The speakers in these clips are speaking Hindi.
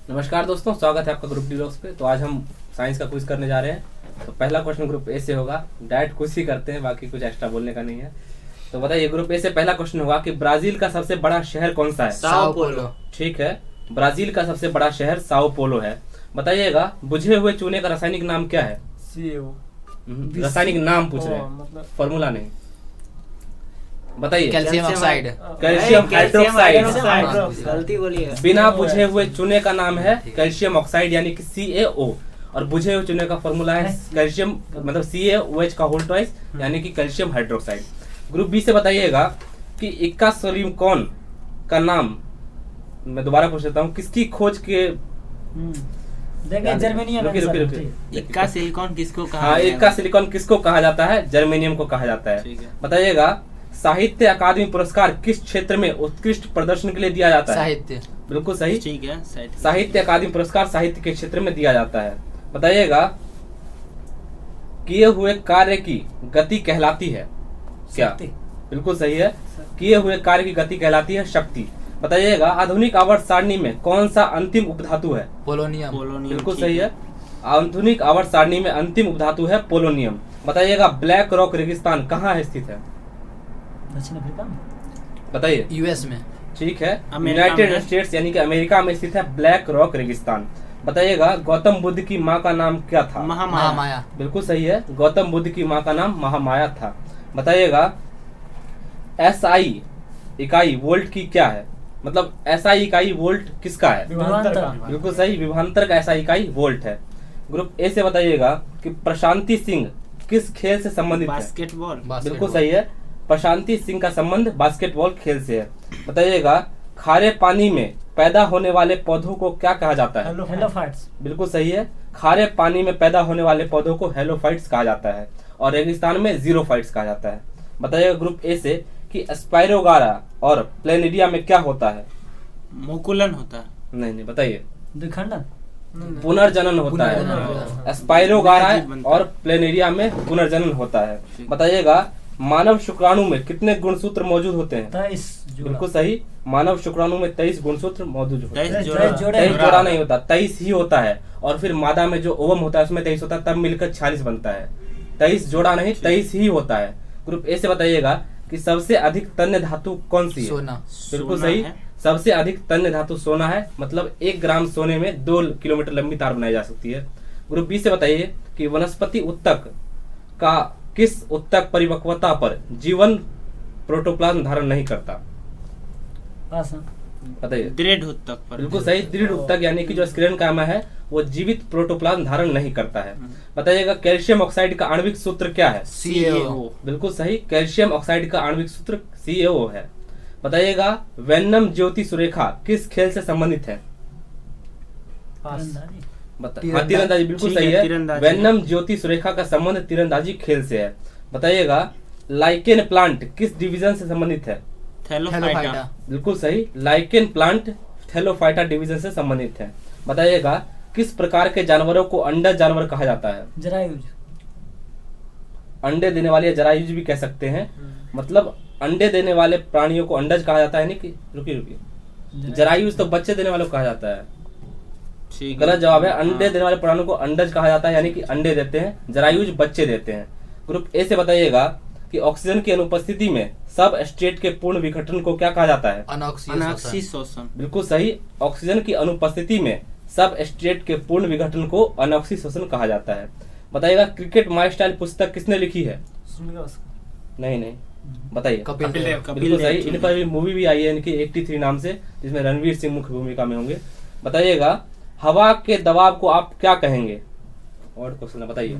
नमस्कार दोस्तों, स्वागत है आपका ग्रुप डी ब्लॉग्स पे। तो आज हम साइंस का क्विज करने जा रहे हैं। तो पहला क्वेश्चन ग्रुप ए से होगा। डायरेक्ट क्विज ही करते हैं, बाकी कुछ एक्स्ट्रा बोलने का नहीं है। तो बताइए, ग्रुप ए से पहला क्वेश्चन होगा कि ब्राजील का सबसे बड़ा शहर कौन सा है? Sao Paulo. ठीक है, ब्राजील का सबसे बड़ा शहर साओ पोलो है। बताइएगा, बुझे हुए चूने का रासायनिक नाम क्या है? रासायनिक नाम पूछ रहे हैं, फॉर्मूला नहीं। बताइए। Calcium oxide. Calcium hydroxide. गलती बोलिए। बिना बुझे हुए चूने का नाम है कैल्शियम ऑक्साइड यानी कि CaO। और बुझे हुए चूने का फॉर्मूला है कैल्शियम मतलब CaOH का होल ट्वाइस यानी कि कैल्शियम हाइड्रोक्साइड। ग्रुप बी से बताइएगा कि इक्का सिलिकॉन का नाम, मैं दोबारा पूछ लेता हूँ, किसकी खोज के इक्का सिलिकॉन किसको कहा? हाँ, इक्का सिलिकॉन किसको कहा जाता है? जर्मेनियम को कहा जाता है। बताइएगा, साहित्य अकादमी पुरस्कार किस क्षेत्र में उत्कृष्ट प्रदर्शन के लिए दिया जाता है? साहित्य। बिल्कुल सही। ठीक है, साहित्य अकादमी पुरस्कार साहित्य के क्षेत्र में दिया जाता है। बताइएगा, किए हुए कार्य की गति कहलाती है क्या? बिल्कुल सही है, किए हुए कार्य की गति कहलाती है शक्ति। बताइएगा, आधुनिक आवर्त सारणी में कौन सा अंतिम उपधातु है? पोलोनियम। बिल्कुल सही है, आधुनिक आवर्त सारणी में अंतिम उपधातु है पोलोनियम। बताइएगा, ब्लैक रॉक रेगिस्तान कहाँ स्थित है? दक्षिण अफ्रीका में। बताइए। यूएस में। ठीक है, यूनाइटेड स्टेट्स यानी कि अमेरिका में स्थित है ब्लैक रॉक रेगिस्तान। बताइएगा, गौतम बुद्ध की माँ का नाम क्या था? महामाया। बिल्कुल सही है, गौतम बुद्ध की माँ का नाम महामाया था। बताइएगा, SI इकाई वोल्ट की क्या है? मतलब SI इकाई वोल्ट किसका है? बिल्कुल सही, विभवांतर का SI इकाई वोल्ट है। ग्रुप ए से बताइएगा कि प्रशांति सिंह किस खेल से संबंधित है? बास्केटबॉल। बिल्कुल सही है, प्रशांति सिंह का संबंध बास्केटबॉल खेल से है। बताइएगा, खारे पानी में पैदा होने वाले पौधों को क्या कहा जाता है? हेलोफाइट्स। बिल्कुल सही है, खारे पानी में पैदा होने वाले पौधों को हेलोफाइट्स कहा जाता है और रेगिस्तान में जीरोफाइट्स कहा जाता है। बताइएगा ग्रुप ए से कि स्पाइरोगारा और प्लेनिडिया में क्या होता है? मुकुलन होता है। नहीं, बताइए। द्विखंडन। पुनर्जनन होता है। स्पाइरोगारा और प्लेनिडिया में पुनर्जनन होता है। बताइएगा, मानव शुक्राणु में कितने गुणसूत्र मौजूद होते हैं? 23। बिल्कुल सही, मानव शुक्राणु में 23 गुणसूत्र मौजूद होते हैं। 23 जोड़ा नहीं होता, 23 ही होता है। और फिर मादा में जो ओवम होता है उसमें 23 होता है, तब मिलकर 46 बनता है। 23 जोड़ा नहीं, 23 ही होता है। ग्रुप ए से बताइएगा कि सबसे अधिक तन्य धातु कौन सी है? सोना। बिल्कुल सही, सबसे अधिक तन्य धातु सोना है। मतलब 1 ग्राम सोने में 2 किलोमीटर लंबी तार बनाई जा सकती है। ग्रुप बी से बताइए कि वनस्पति उत्तक का किस उत्तक परिपक्वता पर जीवन प्रोटोप्लाज्म धारण नहीं करता? बताइए। दृढ़ उत्तक पर। बिल्कुल सही, दृढ़ उत्तक यानी कि जो स्क्लेरेनकाइमा है वो जीवित प्रोटोप्लाज्म धारण नहीं करता है। बताइएगा, कैल्शियम ऑक्साइड का आणविक सूत्र क्या है? CaO। बिल्कुल सही, कैल्शियम ऑक्साइड का आणविक सूत्र CaO है। बताइएगा, वेन्नम ज्योति सुरेखा किस खेल से संबंधित है? तीरंदाजी। बिल्कुल सही है, वेन्नम ज्योति सुरेखा का संबंध तीरंदाजी खेल से है। बताइएगा, लाइकेन प्लांट किस डिवीजन से संबंधित है? थैलोफाइटा। बिल्कुल सही, लाइकेन प्लांट थैलोफाइटा डिवीजन से संबंधित है। बताइएगा, किस प्रकार के जानवरों को अंडा जानवर कहा जाता है? जरायुज। अंडे देने वाले जरायुज भी कह सकते हैं। मतलब अंडे देने वाले प्राणियों को अंडज कहा जाता है, नहीं कि रुकिए, जरायुज तो बच्चे देने वालों को कहा जाता है। गलत जवाब है, अंडे देने वाले प्राणियों को अंडज कहा जाता है यानी कि अंडे देते हैं, जरायुज बच्चे देते हैं। ग्रुप ए से बताइएगा कि ऑक्सीजन की अनुपस्थिति में सब स्टेट के पूर्ण विघटन को क्या कहा जाता है? अनॉक्सी शोषण। बिल्कुल सही, ऑक्सीजन की अनुपस्थिति में सब स्टेट के पूर्ण विघटन को अनॉक्सी शोषण कहा जाता है। बताइएगा, क्रिकेट माई स्टाइल पुस्तक किसने लिखी है? नहीं, बताइए। कपिल देव। बिल्कुल सही, इन पर भी मूवी भी आई है इनकी 83 नाम से, जिसमें रणवीर सिंह मुख्य भूमिका में होंगे। बताइएगा, हवा के दबाव को आप क्या कहेंगे? और क्वेश्चन है, बताइए।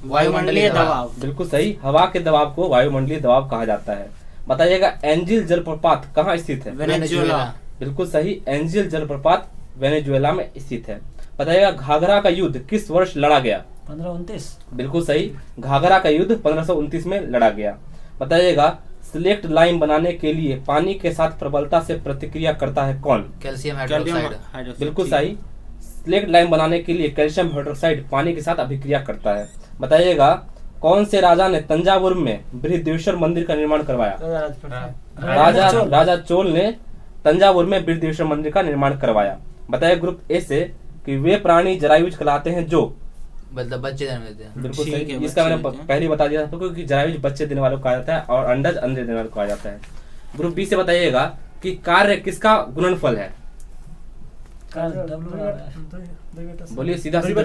वायुमंडलीय दबाव। बिल्कुल सही, हवा के दबाव को वायुमंडलीय दबाव कहा जाता है। बताइएगा, एंजिल जलप्रपात कहाँ स्थित है? वेनेजुएला। बिल्कुल सही, एंजिल जलप्रपात वेनेजुएला में स्थित है। बताइएगा, घाघरा का युद्ध किस वर्ष लड़ा गया? 1529। बिल्कुल सही, घाघरा का युद्ध 1529 में लड़ा गया। बताइएगा, सिलेक्ट लाइम बनाने के लिए पानी के साथ प्रबलता से प्रतिक्रिया करता है कौन? Calcium hydroxide. बिल्कुल सही, सिलेक्ट लाइम बनाने के लिए कैल्शियम हाइड्रोक्साइड पानी के साथ अभिक्रिया करता है। बताइएगा, कौन से राजा ने तंजावुर में बृहदेश्वर मंदिर का निर्माण करवाया? राजा चोल ने तंजावुर में बृहदेश्वर मंदिर का निर्माण करवाया। बताइए ग्रुप ए से कि वे प्राणी जरायुज कहलाते हैं जो, मतलब बच्चे जन्म देते हैं। बिल्कुल ठीक सही, है, इसका मैंने बच्चे देते हैं। पहले ही बता दिया था क्योंकि जरायुज बच्चे देने वालों को कहा जाता है और अंडज अंडे देने वालों को कहा जाता है। ग्रुप बी से बताइएगा कि कार्य किसका गुणनफल है, बोलिए सीधा सीधा।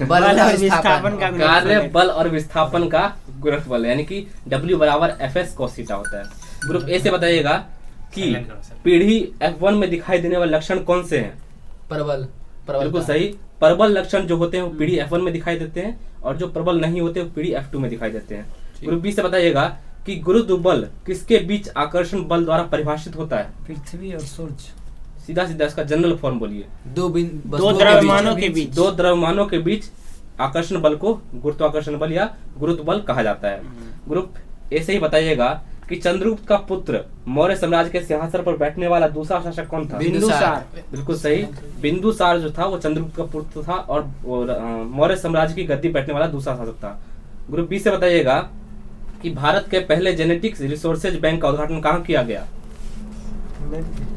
बल और और विस्थापन विस्थापन का कार्य बल और विस्थापन का गुणनफल यानी कि W बराबर FS cos थीटा होता है। ग्रुप ए से बताइएगा कि पीढ़ी F1 में दिखाई देने वाले लक्षण कौन से हैं, प्रबल बिल्कुल सही, प्रबल लक्षण जो होते हैं वो पीढ़ी F1 में दिखाई देते हैं और जो प्रबल नहीं होते वो पीढ़ी F2 में दिखाई देते हैं। ग्रुप बी से बताइएगा कि गुरुत्व बल किसके बीच आकर्षण बल द्वारा परिभाषित होता है, पृथ्वी और सूरज। सीधा सीधा इसका जनरल फॉर्म बोलिए। दो दो द्रव्यमानों के बीच। दो द्रव्यमानों के बीच आकर्षण बल को गुरुत्वाकर्षण बल या गुरुत्व बल कहा जाता है। ग्रुप ए से ही बताइएगा कि चंद्रगुप्त का पुत्र मौर्य साम्राज्य के सिंहासन पर बैठने वाला दूसरा शासक कौन था, बिंदुसार। बिल्कुल सही, बिंदुसार जो था वो चंद्रगुप्त का पुत्र था और मौर्य साम्राज्य की गद्दी बैठने वाला दूसरा शासक था। ग्रुप बी से बताइएगा कि भारत के पहले जेनेटिक्स रिसोर्सेज बैंक का उद्घाटन कहाँ किया गया,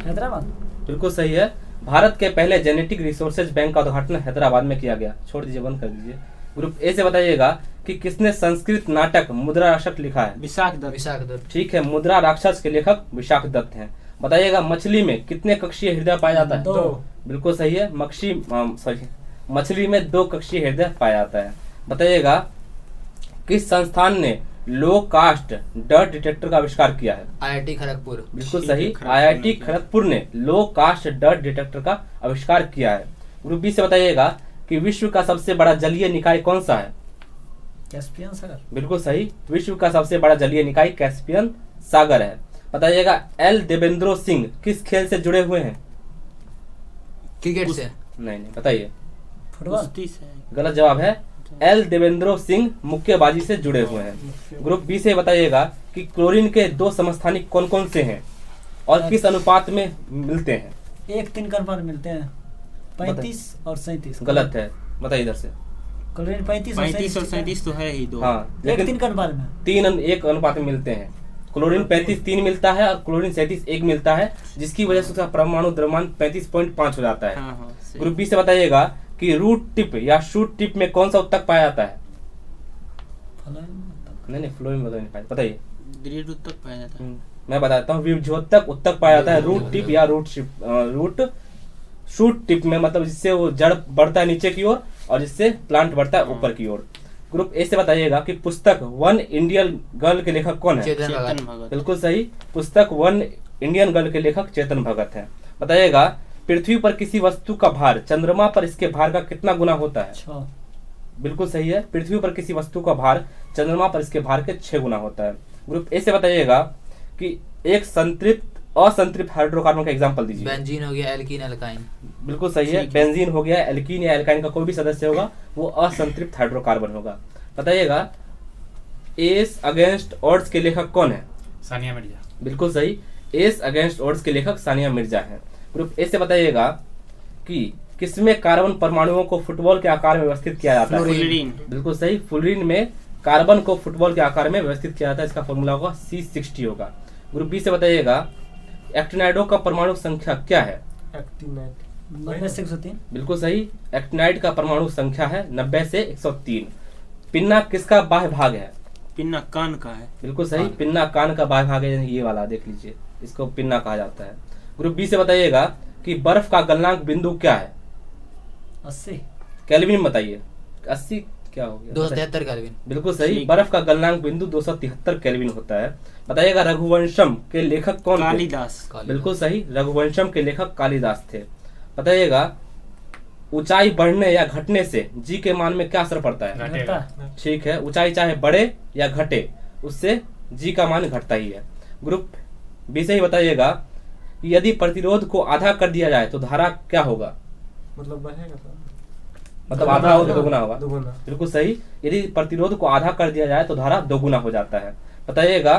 हैदराबाद। बिल्कुल सही है, भारत के पहले जेनेटिक रिसोर्सेज बैंक का उद्घाटन हैदराबाद में किया गया। छोड़ दीजिए, बंद कर दीजिए। ग्रुप ए से बताइएगा कि किसने संस्कृत नाटक मुद्रा राक्षस लिखा है, विशाख दत्त। विशाख दत्त। ठीक है, मुद्रा राक्षस के लेखक विशाख दत्त हैं। बताइएगा मछली में कितने कक्षीय हृदय पाया जाता है, दो। बिल्कुल सही है, मछली में 2 कक्षीय हृदय पाया जाता है। बताइएगा किस संस्थान ने लो कास्ट डर्ट डिटेक्टर का आविष्कार किया है, IIT खड़गपुर। बिल्कुल ठीक है, सही, खड़गपुर IIT ने खड़गपुर ने लो कास्ट डर्ट डिटेक्टर का आविष्कार किया है। ग्रुप बी से बताइएगा कि विश्व का सबसे बड़ा जलीय निकाय कौन सा है, कैस्पियन सागर। बिल्कुल सही, विश्व का सबसे बड़ा जलीय निकाय कैस्पियन सागर है। बताइएगा एल देवेंद्रो सिंह किस खेल से जुड़े हुए हैं, क्रिकेट से। नहीं, बताइए, फुटबॉल। कुश्ती से। गलत जवाब है, एल देवेंद्रो सिंह मुक्केबाजी से जुड़े हुए हैं। ग्रुप बी से बताइएगा कि क्लोरीन के 2 समस्थानिक कौन कौन से हैं और किस अनुपात में मिलते हैं, 1-3 का अनुपात मिलते हैं, 35 और 37। गलत है, बताइए इधर से। क्लोरीन 35 और 37 तो है ही दो। हाँ, लेकिन 1-3 का अनुपात में 3-1 अनुपात में मिलते हैं। क्लोरीन 35 3 मिलता है और क्लोरीन 37 1 मिलता है, जिसकी वजह से उसका परमाणु द्रव्यमान 35.5 हो जाता है। ग्रुप बी से बताइएगा कि रूट टिप या शूट टिप में कौन सा उत्तक पाया जाता है, नहीं फ्लोएम बताइए। दृढ़ उत्तक पाया जाता है। मैं बताता हूँ, विभज्योतक उत्तक पाया जाता है रूट टिप या रूट शूट टिप में, मतलब जिससे वो जड़ बढ़ता है नीचे की ओर और जिससे प्लांट बढ़ता है ऊपर की ओर। ग्रुप ए से बताइएगा कि पुस्तक 1 इंडियन गर्ल के लेखक कौन है, चेतन भगत। बिल्कुल सही, पुस्तक 1 इंडियन गर्ल के लेखक चेतन भगत है। बताइएगा पृथ्वी पर किसी वस्तु का भार चंद्रमा पर इसके भार का कितना गुना होता है, 6। बिल्कुल सही है, पृथ्वी पर किसी वस्तु का भार चंद्रमा पर इसके भार के 6 गुना होता है। ग्रुप ए से बताइएगा कि एक असंतृप्त हाइड्रोकार्बन का एग्जांपल दीजिए। बेंजीन हो गया, एल्कीन, एल्काइन। बिल्कुल सही है, बेंजीन हो गया, एल्कीन या एल्काइन का कोई भी सदस्य होगा वो असंतृप्त हाइड्रोकार्बन होगा। बताइएगा एस अगेंस्ट ऑड्स के लेखक कौन है, सानिया मिर्जा। बिल्कुल सही, एस अगेंस्ट ऑड्स के लेखक सानिया मिर्जा हैं। ग्रुप ए से बताइएगा कि किसमें कार्बन परमाणुओं को फुटबॉल के आकार में व्यवस्थित किया जाता है, फ्लोरीन। बिल्कुल सही, फ्लोरीन में कार्बन को फुटबॉल के आकार में व्यवस्थित किया जाता है, इसका फॉर्मूला होगा C60 होगा। ग्रुप बी से बताइएगा एक्टिनाइडों का परमाणु संख्या क्या है, 90 से 103। बिल्कुल सही, एक्टिनाइड का परमाणु संख्या है 90 से 103। पिन्ना किसका बाह्य भाग है, पिन्ना कान का है, बिल्कुल सही, पिन्ना कान का बाह्य भाग है, ये वाला देख लीजिए, इसको पिन्ना कहा जाता है। ग्रुप बी से बताइएगा कि बर्फ का गलनांक बिंदु क्या है, 80 केल्विन बताइए, 80 क्या हो गया, 273 केल्विन। बिल्कुल सही, बर्फ का गलनांक बिंदु 273 केल्विन होता है। बताइएगा रघुवंशम के लेखक कौन थे, कालिदास। बिल्कुल सही, रघुवंशम के लेखक कालिदास थे। बताइएगा ऊंचाई बढ़ने या घटने से जी के मान में क्या असर पड़ता है, घटता। ठीक है, ऊंचाई चाहे बढ़े या घटे उससे जी का मान घटता ही है। ग्रुप बी से ही बताइएगा कि यदि प्रतिरोध को आधा कर दिया जाए तो धारा क्या होगा, मतलब बढ़ेगा तो मतलब आधा होगा दोगुना होगा, दोगुना। बिल्कुल सही, यदि प्रतिरोध को आधा कर दिया जाए तो धारा दोगुना हो जाता है। बताइएगा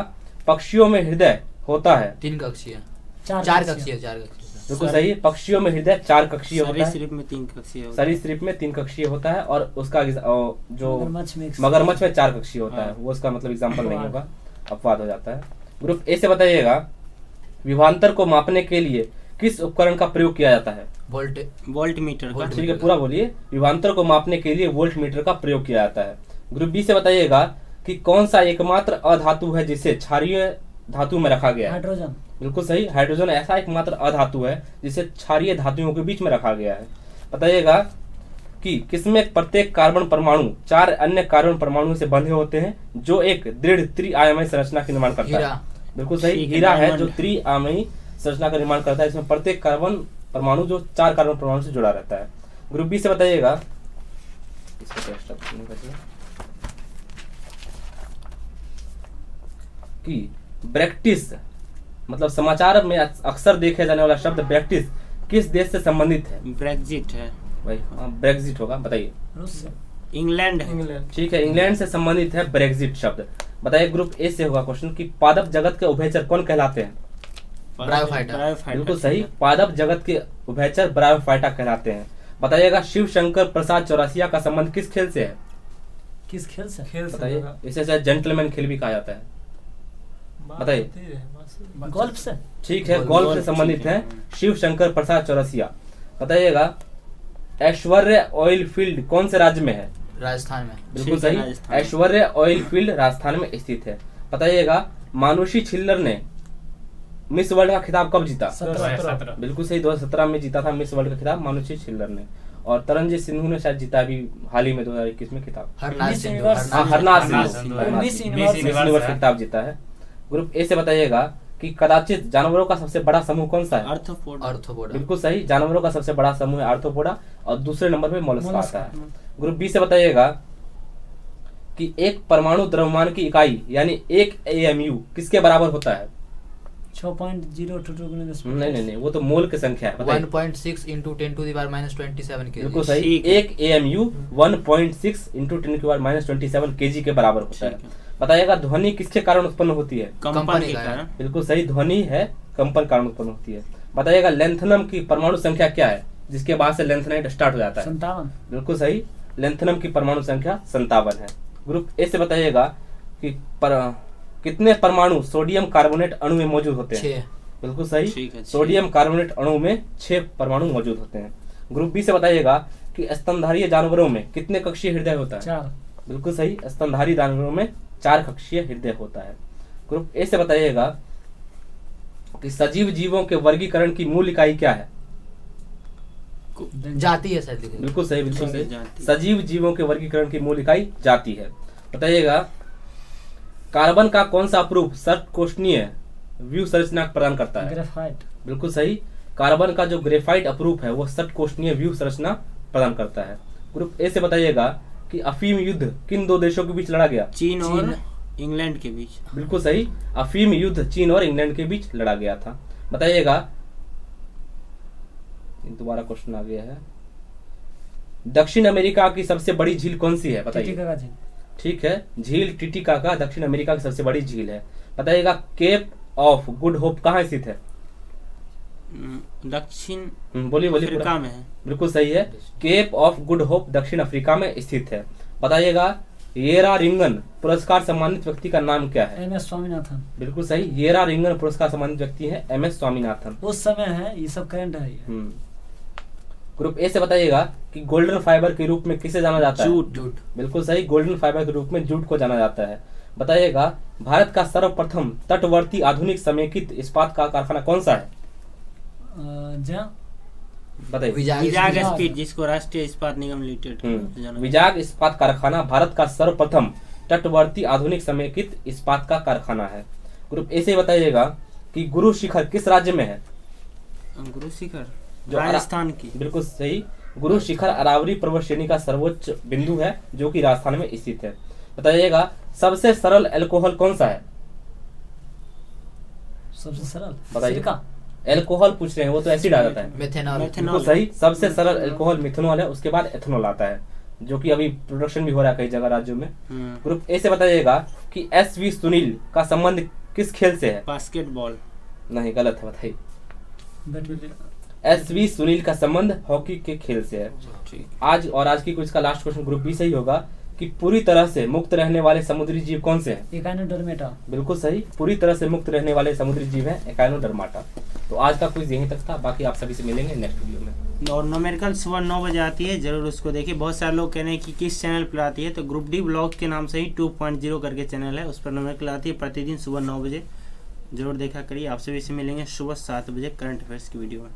पक्षियों में हृदय होता है, 3 कक्षीय। 4 4 कक्षीय। बिल्कुल सही, पक्षियों में हृदय 4 कक्षीय होता है, सरीसृप में 3 कक्षीय होता है। सरीसृप में 3 कक्षीय होता है और उसका जो मगरमच्छ में 4 कक्षीय होता है, वो उसका मतलब एग्जाम्पल नहीं होगा, अपवाद हो जाता है। ग्रुप ए से बताइएगा विभवांतर को मापने के लिए किस उपकरण का प्रयोग किया जाता है, वोल्ट मीटर का। ठीक है, पूरा बोलिए। विभवांतर को मापने के लिए वोल्ट मीटर का प्रयोग किया जाता है। ग्रुप बी से बताइएगा कि कौन सा एकमात्र अधातु है जिसे क्षारीय धातु में रखा गया है। हाइड्रोजन। बिल्कुल सही, हाइड्रोजन ऐसा एकमात्र अधातु है जिसे क्षारीय धातुओं के बीच में रखा गया है। बताइएगा कि किसमें प्रत्येक कार्बन परमाणु 4 अन्य कार्बन परमाणुओं से बंधे होते हैं जो एक दृढ़ त्रिआयामी संरचना का निर्माण करता है। बिल्कुल सही, ठीक है, हीरा है डायमंड। जो त्रिआयामी संरचना का निर्माण करता है, इसमें प्रत्येक कार्बन परमाणु जो 4 कार्बन परमाणु से जुड़ा रहता है। ग्रुप बी से बताइएगा कि ब्रेक्टिस मतलब समाचार में अक्सर देखे जाने वाला शब्द ब्रेक्टिस किस देश से संबंधित है। ब्रेक्जिट है। भाई ब्रेक्जिट होगा, बताइए। रूस से। इंग्लैंड है। इंग्लैंड। ठीक है, इंग्लैंड से संबंधित है ब्रेक्जिट शब्द। बताइए ग्रुप ए से होगा क्वेश्चन कि पादप जगत के उभयचर कौन कहलाते हैं। ब्रायोफाइटा। बिल्कुल सही, पादप जगत के उभयचर ब्रायोफाइटा कहलाते हैं। बताइएगा शिव शंकर प्रसाद चौरसिया का संबंध किस खेल से है। किस खेल से? खेल से बताइए, लगा। इसे शायद जेंटलमैन खेल भी कहा जाता है। बताइए। बात होती है, बात से। गोल्फ से। ठीक है, गोल्फ से संबंधित ठीक है है। शिव शंकर प्रसाद चौरसिया। बताइएगा ऐश्वर्य ऑयल फील्ड कौन से राज्य में है। राजस्थान में। बिल्कुल ठीक है, सही, राजस्थान। ऐश्वर्य ऑयल फील्ड राजस्थान में स्थित है। बताइएगा मानुषी छिल्लर ने मिस वर्ल्ड का खिताब कब जीता। 17। बिल्कुल सही, 2017 में जीता था मिस वर्ल्ड का खिताब मानुषी छिल्लर ने। और तरनजीत सिंधु ने शायद जीता अभी हाल ही में 2021 में खिताब। हरनाथ मिस सिंधु। यूनिवर्स। हाँ, Harnath Harnath Sindhu. Sindhu miss miss universe universe खिताब जीता है। ग्रुप ए से बताइएगा कि कदाचित जानवरों का सबसे बड़ा समूह कौन सा है। आर्थ्रोपोडा। ऑर्थोपोडा। बिल्कुल सही, जानवरों का सबसे बड़ा समूह है आर्थ्रोपोडा और दूसरे नंबर पे मोलस्का मोलस्का। आता है। ग्रुप बी से बताइएगा कि एक परमाणु द्रव्यमान की इकाई यानी 1 AMU किसके बराबर होता है। 6.022 नहीं, वो तो मोल की संख्या है। बताइए। 1.6 into 10 to the power minus 27 बिल्कुल kg। सही, ठीक है। 1 AMU 1.6 इंटू 10⁻⁻27 kg के बराबर होता है। ठीक है। बताइएगा ध्वनि किसके कारण उत्पन्न होती है। कंपन कंपन के का है। कारण। बिल्कुल सही, ध्वनि है कंपन कारण उत्पन्न होती है। बताइएगा लेंथनम की परमाणु संख्या क्या है जिसके बाद से लेंथनाइट स्टार्ट हो जाता है। 57। बिल्कुल सही, लेंथनम की परमाणु संख्या 57 है। ग्रुप ए से बताइएगा कि कितने परमाणु सोडियम कार्बोनेट अणु में मौजूद होते हैं। 6। बिल्कुल सही, ठीक है, सोडियम कार्बोनेट अणु में 6 परमाणु मौजूद होते हैं। ग्रुप बी से बताइएगा कि स्तनधारी जानवरों में कितने कक्षीय हृदय होता है। 4। बिल्कुल सही, स्तनधारी जानवरों में 4 कक्षीय हृदय होता है। ग्रुप ए से बताइएगा कि सजीव जीवों के वर्गीकरण की मूल इकाई क्या है। जाती है शायद लिखे। बिल्कुल सही, बिल्कुल सही, जाति। सजीव जीवों के वर्गीकरण की मूल इकाई जाति है। बताइएगा कार्बन का कौन सा अप्रूप षटकोष्ठीय व्यू संरचना प्रदान करता है। ग्रेफाइट। बिल्कुल सही, कार्बन का जो ग्रेफाइट अप्रूप है वो षटकोष्ठीय व्यू संरचना प्रदान करता है। ग्रुप ए से बताइएगा कि अफीम युद्ध किन 2 देशों के बीच लड़ा गया। चीन और इंग्लैंड के बीच। बिल्कुल सही, अफीम युद्ध चीन और इंग्लैंड के बीच लड़ा गया था। बताइएगा दोबारा क्वेश्चन आ गया है, दक्षिण अमेरिका की सबसे बड़ी झील कौन सी है। बताइए। टिटिका का झील। ठीक है, झील टिटिकाका दक्षिण अमेरिका की सबसे बड़ी झील है। बताइएगा केप ऑफ गुड होप कहाँ स्थित है। दक्षिण बोलिए अफ्रीका पूरा। में है। बिल्कुल सही है, केप ऑफ गुड होप दक्षिण अफ्रीका में स्थित है। बताइएगा येरा रिंगन पुरस्कार सम्मानित व्यक्ति का नाम क्या है। MS स्वामीनाथन। बिल्कुल सही, येरा रिंगन पुरस्कार सम्मानित व्यक्ति है MS स्वामीनाथन। उस समय है, ये सब करंट है ये। ग्रुप ए से बताइएगा कि गोल्डन फाइबर के रूप में किसे जाना जाता है। जूट। बिल्कुल सही, गोल्डन फाइबर के रूप में जूट को जाना जाता है। बताइएगा भारत का सर्वप्रथम तटवर्ती आधुनिक समेकित इस्पात का कारखाना कौन सा है। जहाँ बताइए। विजाग विजाग विजाग। स्पीड, जिसको राष्ट्रीय इस्पात निगम लिमिटेड। विजाग इस्पात कारखाना भारत का सर्वप्रथम तटवर्ती आधुनिक समेकित इस्पात का कारखाना है। ग्रुप ए से बताइएगा कि गुरु शिखर किस राज्य में है। गुरु शिखर जो राजस्थान की। बिल्कुल सही, गुरु शिखर अरावली पर्वत श्रेणी का सर्वोच्च बिंदु है जो कि राजस्थान में स्थित है। बताइएगा सबसे सरल अल्कोहल कौन सा है। सबसे सरल बताइए। सिरका। अल्कोहल पूछ रहे हैं, वो तो एसिड आ जाता है। मेथेनॉल। बिल्कुल सही, सबसे सरल अल्कोहल मिथेनॉल है, उसके बाद एथेनॉल आता है जो कि अभी प्रोडक्शन भी हो रहा है कई जगह राज्यों में। ग्रुप ए से बताइएगा कि SV सुनील का संबंध किस खेल से है। बास्केटबॉल। नहीं, गलत है, बताइए। बैडमिंटन। SV सुनील का संबंध हॉकी के खेल से है। ठीक। आज की कुछ का लास्ट क्वेश्चन ग्रुप बी से ही होगा कि पूरी तरह से मुक्त रहने वाले समुद्री जीव कौन से हैं। एकाइनोडर्मेटा। बिल्कुल सही, पूरी तरह से मुक्त रहने वाले समुद्री जीव हैं एकाइनोडर्माटा। तो आज का क्विज यहीं तक था, बाकी आप सभी से मिलेंगे नेक्स्ट वीडियो में। और न्यूमेरिकल सुबह 9 बजे आती है, जरूर उसको देखिए। बहुत सारे लोग कह रहे हैं कि किस चैनल पर आती है, तो ग्रुप डी ब्लॉग के नाम से ही 2.0 करके चैनल है, उस पर न्यूमेरिकल आती है प्रतिदिन सुबह 9 बजे। जरूर देखा करिए। आपसे भी इसे मिलेंगे सुबह 7 बजे करंट अफेयर्स की वीडियो में।